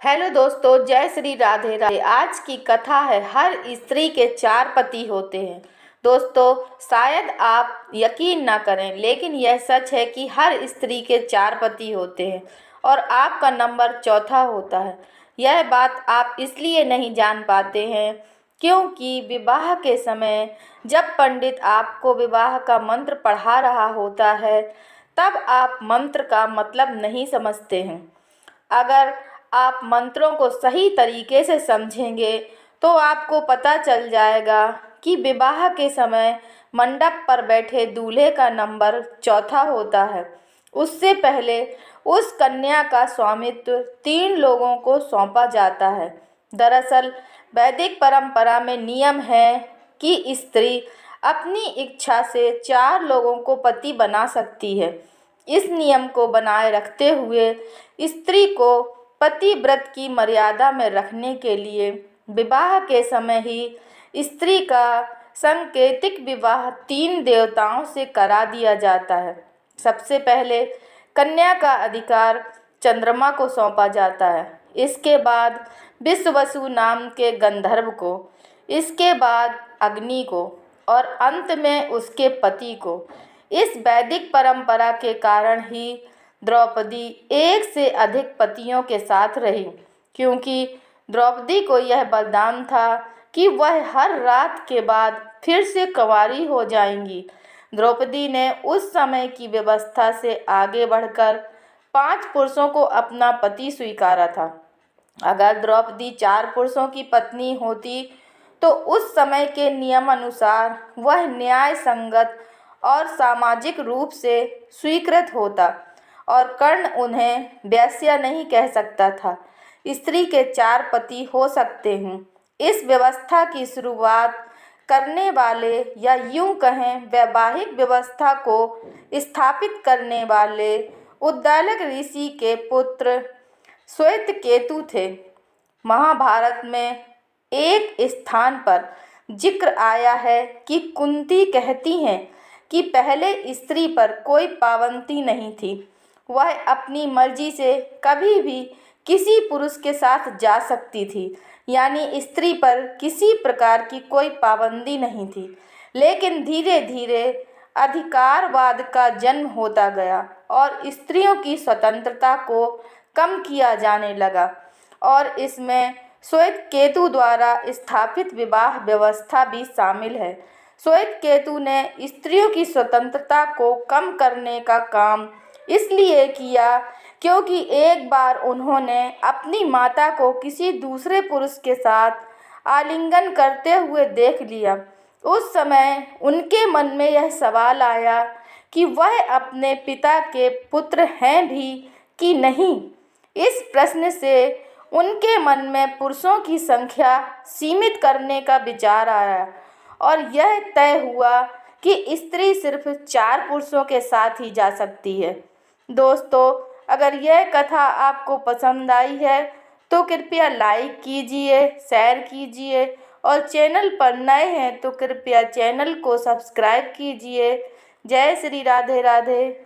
Hello दोस्तों, जय श्री राधे राधे। आज की कथा है, हर स्त्री के 4 पति होते हैं। दोस्तों, शायद आप यकीन ना करें, लेकिन यह सच है कि हर स्त्री के 4 पति होते हैं और आपका नंबर चौथा होता है। यह बात आप इसलिए नहीं जान पाते हैं क्योंकि विवाह के समय जब पंडित आपको विवाह का मंत्र पढ़ा रहा होता है, तब आप मंत्र का मतलब नहीं समझते हैं। अगर आप मंत्रों को सही तरीके से समझेंगे तो आपको पता चल जाएगा कि विवाह के समय मंडप पर बैठे दूल्हे का नंबर चौथा होता है। उससे पहले उस कन्या का स्वामित्व 3 लोगों को सौंपा जाता है। दरअसल वैदिक परंपरा में नियम है कि स्त्री अपनी इच्छा से 4 लोगों को पति बना सकती है। इस नियम को बनाए रखते हुए स्त्री को पतिव्रत की मर्यादा में रखने के लिए विवाह के समय ही स्त्री का सांकेतिक विवाह 3 देवताओं से करा दिया जाता है। सबसे पहले कन्या का अधिकार चंद्रमा को सौंपा जाता है, इसके बाद विश्ववसु नाम के गंधर्व को, इसके बाद अग्नि को और अंत में उसके पति को। इस वैदिक परंपरा के कारण ही द्रौपदी एक से अधिक पतियों के साथ रही, क्योंकि द्रौपदी को यह वरदान था कि वह हर रात के बाद फिर से कंवारी हो जाएंगी। द्रौपदी ने उस समय की व्यवस्था से आगे बढ़कर 5 पुरुषों को अपना पति स्वीकारा था। अगर द्रौपदी 4 पुरुषों की पत्नी होती तो उस समय के नियम अनुसार वह न्याय संगत और सामाजिक रूप से स्वीकृत होता और कर्ण उन्हें वेश्या नहीं कह सकता था। स्त्री के 4 पति हो सकते हैं। इस व्यवस्था की शुरुआत करने वाले, या यूं कहें वैवाहिक व्यवस्था को स्थापित करने वाले, उद्दालक ऋषि के पुत्र श्वेतकेतु थे। महाभारत में एक स्थान पर जिक्र आया है कि कुंती कहती हैं कि पहले स्त्री पर कोई पाबंदी नहीं थी। वह अपनी मर्जी से कभी भी किसी पुरुष के साथ जा सकती थी, यानी स्त्री पर किसी प्रकार की कोई पाबंदी नहीं थी। लेकिन धीरे धीरे अधिकारवाद का जन्म होता गया और स्त्रियों की स्वतंत्रता को कम किया जाने लगा, और इसमें श्वेतकेतु द्वारा स्थापित विवाह व्यवस्था भी शामिल है। श्वेतकेतु ने स्त्रियों की स्वतंत्रता को कम करने का काम इसलिए किया क्योंकि एक बार उन्होंने अपनी माता को किसी दूसरे पुरुष के साथ आलिंगन करते हुए देख लिया। उस समय उनके मन में यह सवाल आया कि वह अपने पिता के पुत्र हैं भी कि नहीं। इस प्रश्न से उनके मन में पुरुषों की संख्या सीमित करने का विचार आया और यह तय हुआ कि स्त्री सिर्फ 4 पुरुषों के साथ ही जा सकती है। दोस्तों, अगर यह कथा आपको पसंद आई है तो कृपया लाइक कीजिए, शेयर कीजिए और चैनल पर नए हैं तो कृपया चैनल को सब्सक्राइब कीजिए। जय श्री राधे राधे।